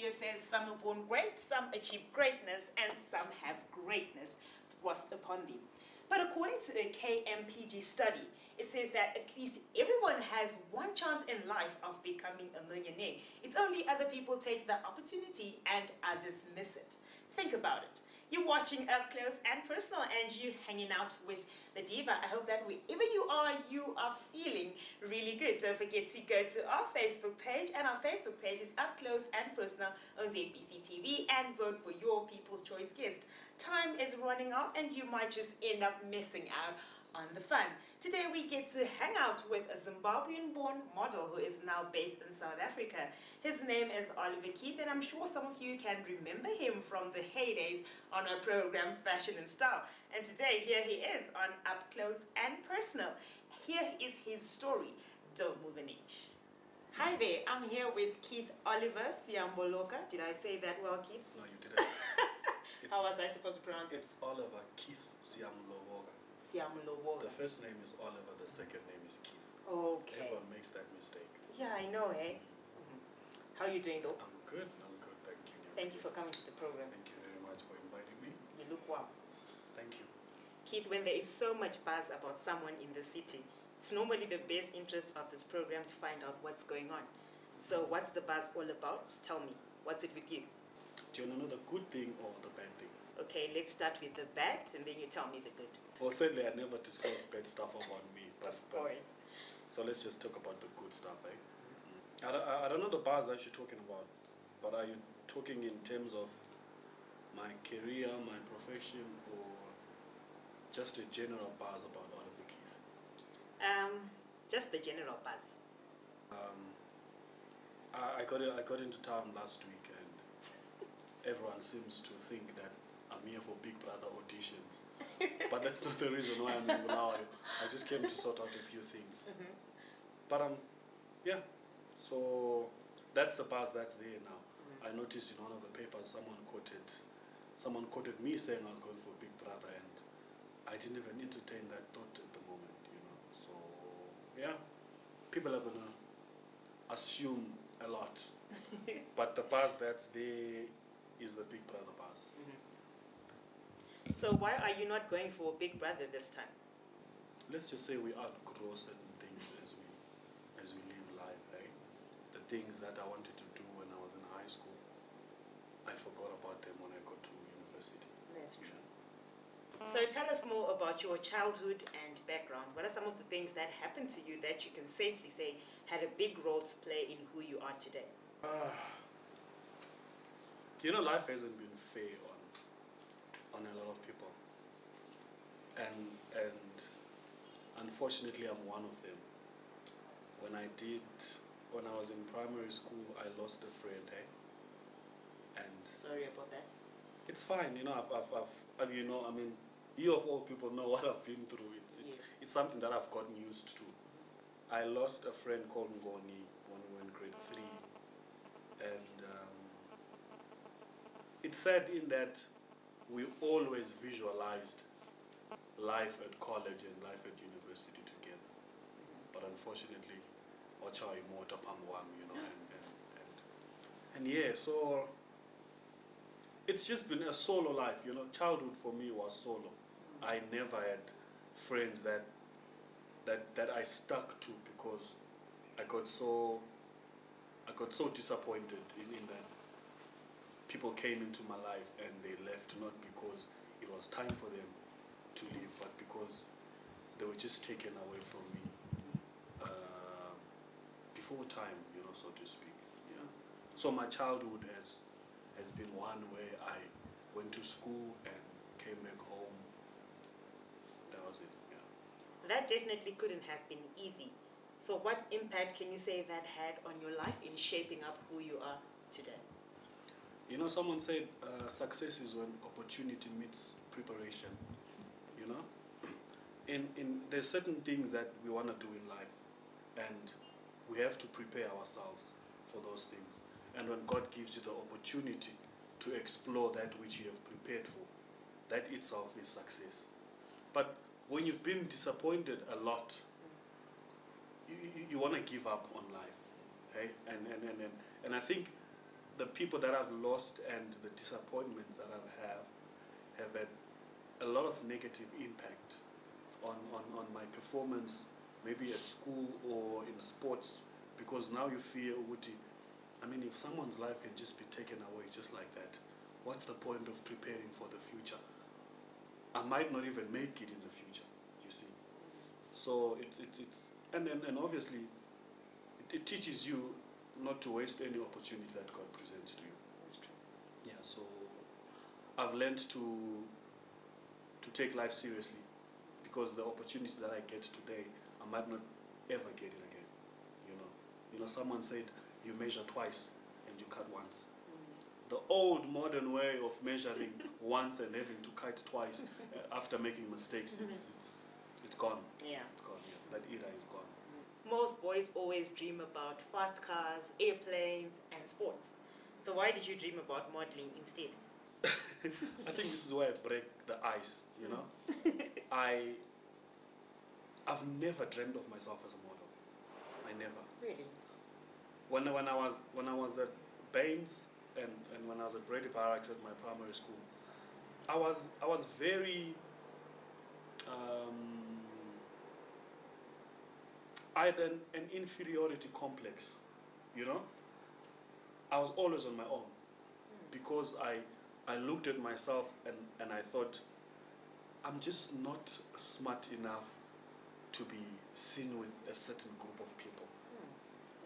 here says, some are born great, some achieve greatness, and some have greatness thrust upon them. But according to a KMPG study, it says that at least everyone has one chance in life of becoming a millionaire. It's only other people take the opportunity and others miss it. Think about it. You're watching Up Close and Personal and you hanging out with the diva. I hope that wherever you are feeling really good. Don't forget to go to our Facebook page, and our Facebook page is Up Close and Personal on ZBC TV, and vote for your People's Choice guest. Time is running out and you might just end up missing out on the fun. Today we get to hang out with a Zimbabwean-born model who is now based in South Africa. His name is Oliver Keith, and I'm sure some of you can remember him from the heydays on our program Fashion and Style. And today here he is on Up Close and Personal. Here is his story. Don't move an inch. Hi there, I'm here with Keith Oliver Siamuloboka. Did I say that well, Keith? No, you didn't. How was I supposed to pronounce it? It's Oliver Keith Siamuloboka. Siamuloboka. The first name is Oliver, the second name is Keith. Okay. Everyone makes that mistake. Yeah, I know, eh? How are you doing though? I'm good, thank you. Thank you for coming to the program. Thank you very much for inviting me. You look wow. Thank you. Keith, when there is so much buzz about someone in the city, it's normally the best interest of this program to find out what's going on. So what's the buzz all about? Tell me, what's it with you? Do you want to know the good thing or the bad thing? Okay, let's start with the bad and then you tell me the good. Well, certainly I never disclose bad stuff about me. Of course. So let's just talk about the good stuff, eh? I don't know the buzz that you're talking about, but are you talking in terms of my career, my profession, or just a general buzz about Oliver Keith? Just the general buzz. I got into town last week, and everyone seems to think that I'm here for Big Brother auditions. But that's not the reason why I'm in now. I just came to sort out a few things. But yeah, so that's the buzz that's there now. I noticed in one of the papers someone quoted me saying I was going for Big Brother, and I didn't even entertain that thought at the moment, you know. So yeah, people are gonna assume a lot. But the buzz that's there is the Big Brother buzz. So why are you not going for Big Brother this time? Let's just say we outgrow certain things as we live life, right? The things that I wanted to do when I was in high school, I forgot about them when I got to university. That's true. So tell us more about your childhood and background. What are some of the things that happened to you that you can safely say had a big role to play in who you are today? You know, life hasn't been fair on a lot of people, and unfortunately I'm one of them. When I was in primary school, I lost a friend, and sorry about that. It's fine, you know. I've you know, I mean, you of all people know what I've been through. It's something that I've gotten used to. I lost a friend called Ngoni when we were in grade 3, and it's sad in that we always visualized life at college and life at university together, but unfortunately, you know, and yeah, so it's just been a solo life, you know. Childhood for me was solo. I never had friends that I stuck to, because I got so disappointed in that people came into my life and they left, not because it was time for them to leave, but because they were just taken away from me before time, you know, so to speak. Yeah. So my childhood has been one where I went to school and came back home. That was it. Yeah. That definitely couldn't have been easy. So what impact can you say that had on your life in shaping up who you are today? You know, someone said success is when opportunity meets preparation. You know, there's certain things that we want to do in life, and we have to prepare ourselves for those things. And when God gives you the opportunity to explore that which you have prepared for, that itself is success. But when you've been disappointed a lot, you want to give up on life, okay? And I think the people that I've lost and the disappointments that I've have had a lot of negative impact on my performance, maybe at school or in sports, because now you fear, Uti, I mean, if someone's life can just be taken away just like that, what's the point of preparing for the future? I might not even make it in the future, you see. So it's and obviously it teaches you not to waste any opportunity that God presents to you. That's true. Yeah, so I've learned to take life seriously, because the opportunity that I get today, I might not ever get it again. You know, someone said you measure twice and you cut once. The old modern way of measuring once and having to cut twice after making mistakes, it's gone. Yeah. It's gone. Yeah. That era is gone. Most boys always dream about fast cars, airplanes, and sports. So why did you dream about modeling instead? I think this is where I break the ice, you know. I've never dreamed of myself as a model. I never. Really? When I was at Baines and when I was at Brady Barracks at my primary school, I was very I had an inferiority complex, you know. I was always on my own because I looked at myself and I thought, I'm just not smart enough to be seen with a certain group of people.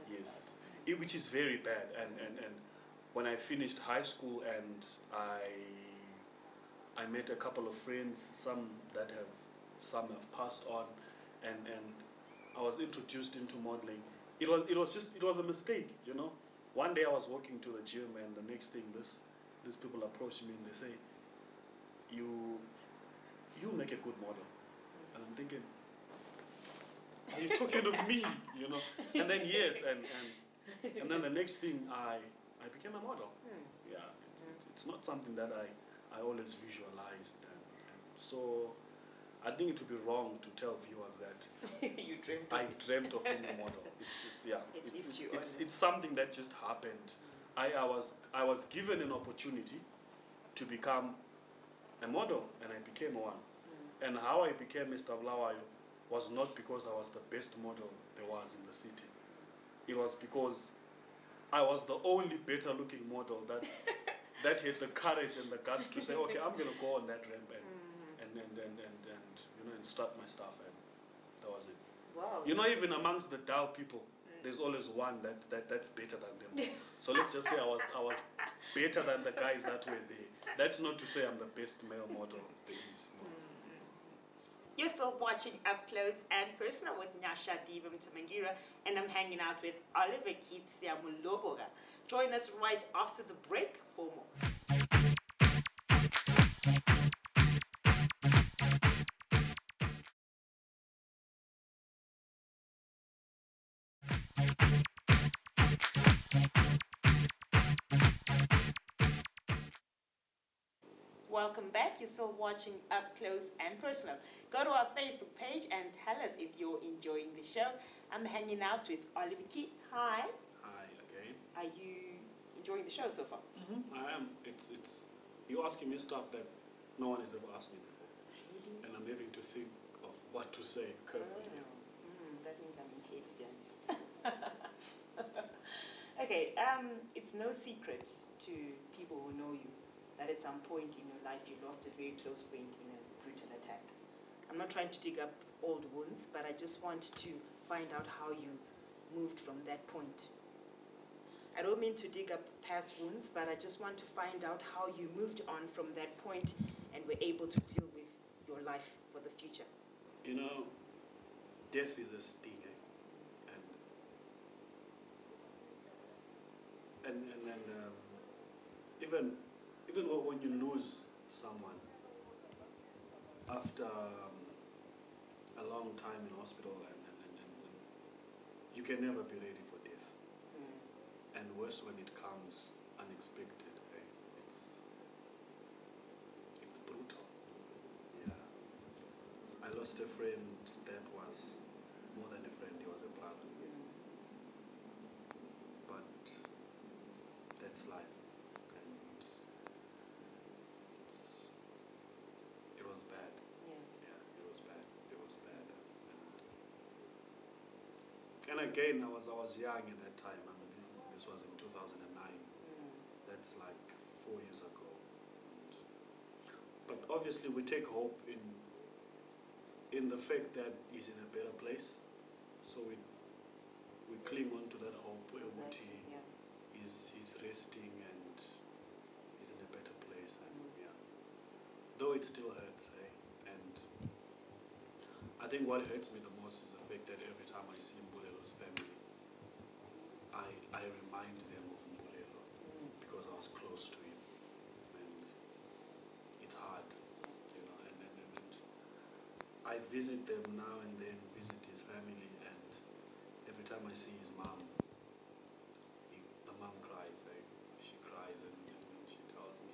Yes, which is very bad. And when I finished high school and I met a couple of friends, some have passed on, and I was introduced into modeling. It was a mistake, you know. One day I was walking to the gym, and the next thing these people approach me and they say, you make a good model. And I'm thinking, are you talking to me? You know? And then yes, and then the next thing I became a model. Yeah, it's not something that I always visualized, and so I think it would be wrong to tell viewers that you dreamt. I dreamt of being a model. It's something that just happened. I was given an opportunity to become a model, and I became one. And how I became Mr. Bulawayo was not because I was the best model there was in the city. It was because I was the only better looking model that had the courage and the guts to say, okay, I'm gonna go on that ramp and you know, and start my stuff, and that was it. Wow. You know, even amongst the dull people, there's always one that's better than them. So let's just say I was better than the guys that were there. That's not to say I'm the best male model there is. No. You're still watching Up Close and Personal with Nyasha Divam Tamangira, and I'm hanging out with Oliver Keith Siamuloboka. Join us right after the break for more. Welcome back. You're still watching Up Close and Personal. Go to our Facebook page and tell us if you're enjoying the show. I'm hanging out with Oliver Keith. Hi. Hi again. Are you enjoying the show so far? I am. It's you're asking me stuff that no one has ever asked me before. Really? And I'm having to think of what to say carefully. That means I'm intelligent. Okay, it's no secret to people who know you that at some point in your life you lost a very close friend in a brutal attack. I'm not trying to dig up old wounds, but I just want to find out how you moved from that point. I don't mean to dig up past wounds, but I just want to find out how you moved on from that point and were able to deal with your life for the future. You know, death is a sting, and even when you lose someone after a long time in hospital, and you can never be ready for death. And worse when it comes unexpected. It's brutal. Yeah. I lost a friend that was more than a friend, he was a brother. But that's life. And again, I was young at that time. I mean, this was in 2009. That's like 4 years ago. But obviously, we take hope in the fact that he's in a better place. So we cling on to that hope. He's resting and he's in a better place. And yeah, though it still hurts, and I think what hurts me the most is the fact that every time I see Mbulelo's family, I remind them of Mbulelo because I was close to him, and it's hard, you know. And I visit them now and then, visit his family, and every time I see his mom, the mom cries. She cries, and she tells me,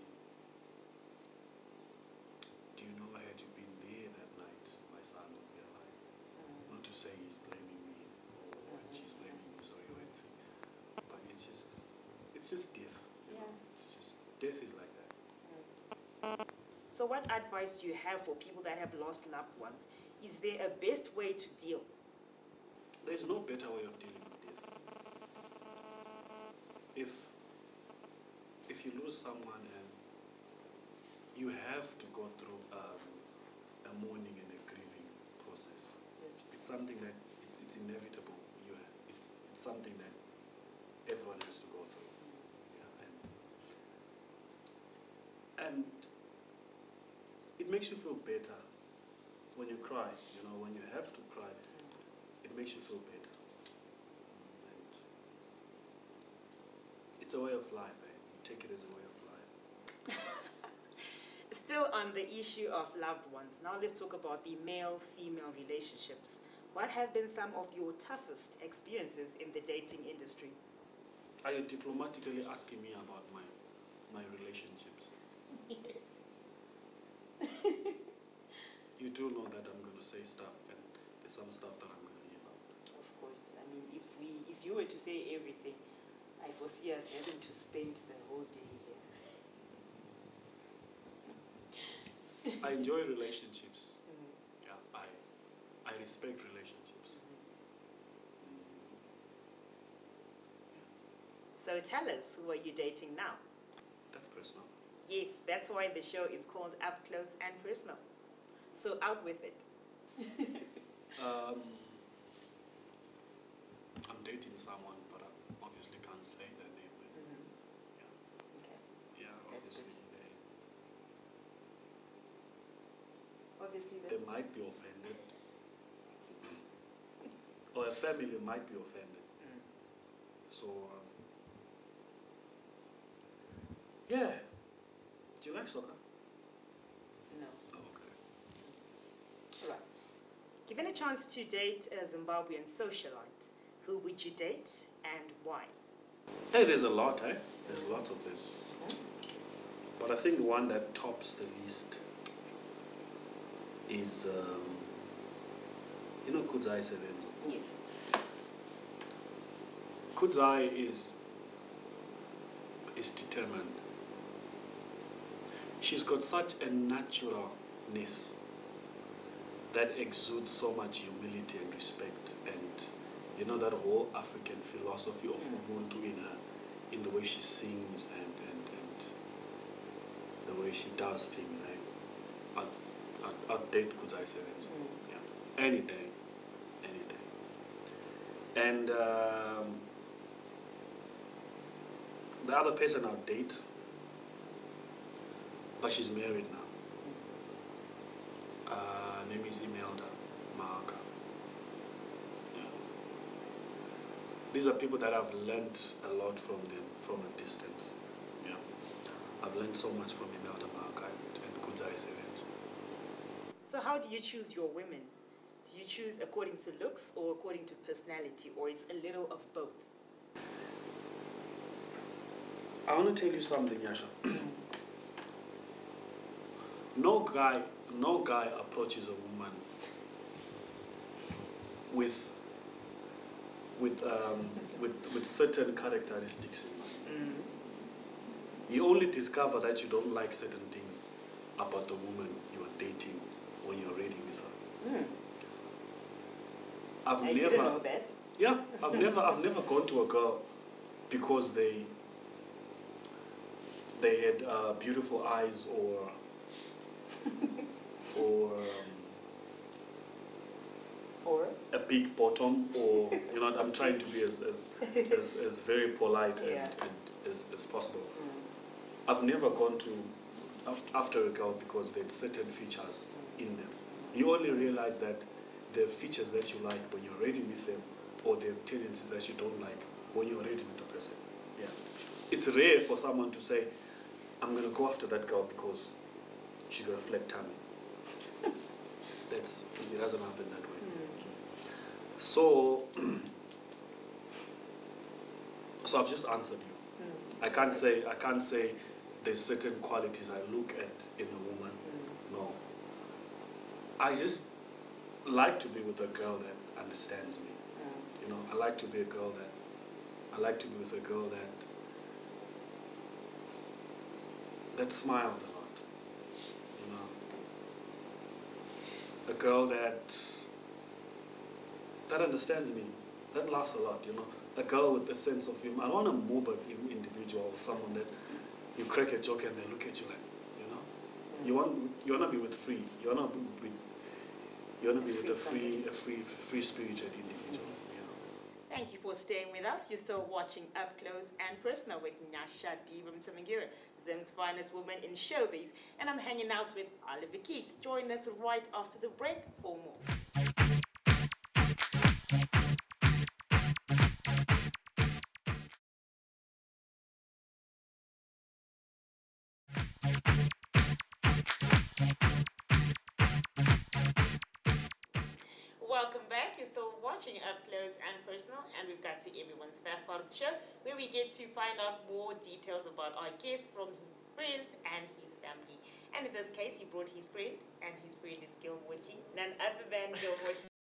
"Do you know, had you been there that night, my son would be alive." Not to say he's blaming me or she's blaming me, sorry, or anything, but it's just death. You know? It's just death is like that. So what advice do you have for people that have lost loved ones? Is there a best way to deal? There's no better way of dealing with death. If you lose someone and you have to go through a mourning and a grieving process, it's something that it's inevitable. It's something that everyone has to go through. Yeah, and it makes you feel better when you cry. You know, when you have to cry, it makes you feel better. And it's a way of life. You take it as a way of life. Still on the issue of loved ones, now let's talk about the male-female relationships. What have been some of your toughest experiences in the dating industry? Are you diplomatically asking me about my relationships? Yes. You do know that I'm going to say stuff, and there's some stuff that I'm going to leave out. Of course. I mean, if you were to say everything, I foresee us having to spend the whole day here. I enjoy relationships. Yeah, I respect relationships. So tell us, who are you dating now? That's personal. Yes, that's why the show is called Up Close and Personal. So out with it. I'm dating someone, but I obviously can't say their name. Yeah. Okay. Yeah, That's obviously Obviously they might be offended. Or a family might be offended. So, yeah. Do you like soccer? No. Oh, okay. All right. Given a chance to date a Zimbabwean socialite, who would you date and why? Hey, there's a lot, eh? There's lots of them. But I think the one that tops the list is, you know, Kudzai Sevenzo. Yes. Kudzai is determined. She's got such a naturalness that exudes so much humility and respect, and you know that whole African philosophy of Ubuntu in the way she sings and the way she does things. I'd date Kudzai Sevenzo. Yeah. Any day. And the other person I'll date, but she's married now. Her name is Imelda Maaka. Yeah. These are people that I've learned a lot from them from a distance. Yeah. I've learned so much from Imelda Maaka and Kudzai Sevenzo. So how do you choose your women? Do you choose according to looks or according to personality, or it's a little of both? I want to tell you something, Yasha. No guy approaches a woman with certain characteristics in mind. You only discover that you don't like certain things about the woman you are dating when you're already with her. I didn't know that. Yeah, I've never gone to a girl because they had beautiful eyes or Or? a big bottom, or you know, I'm trying to be as very polite Yeah. and as possible. I've never gone to after a girl because there's certain features in them. You only realize that there are features that you like when you're already with them, or there are tendencies that you don't like when you're already with the person. Yeah. It's rare for someone to say, I'm going to go after that girl because she got a flat tummy. It doesn't happen that way. So I've just answered you. I can't say there's certain qualities I look at in a woman. No. I just like to be with a girl that understands me. You know, I like to be with a girl that smiles a lot. You know, a girl that understands me, that laughs a lot. You know, a girl with a sense of humor. I don't want a mobile individual or someone that you crack a joke and they look at you like, you know, you want to be with free. You want to be with a free spirited individual. You know. Thank you for staying with us. You're still watching Up Close and Personal with Nyasha Divam, Zim's finest woman in showbiz. And I'm hanging out with Oliver Keith. Join us right after the break for more. Welcome back. You're still watching Up Close and Personal, and we've got to everyone's favorite part of the show, where we get to find out more details about our guest from his friends and his family. And in this case, he brought his friend, and his friend is Gilmore, none other than Gilmore.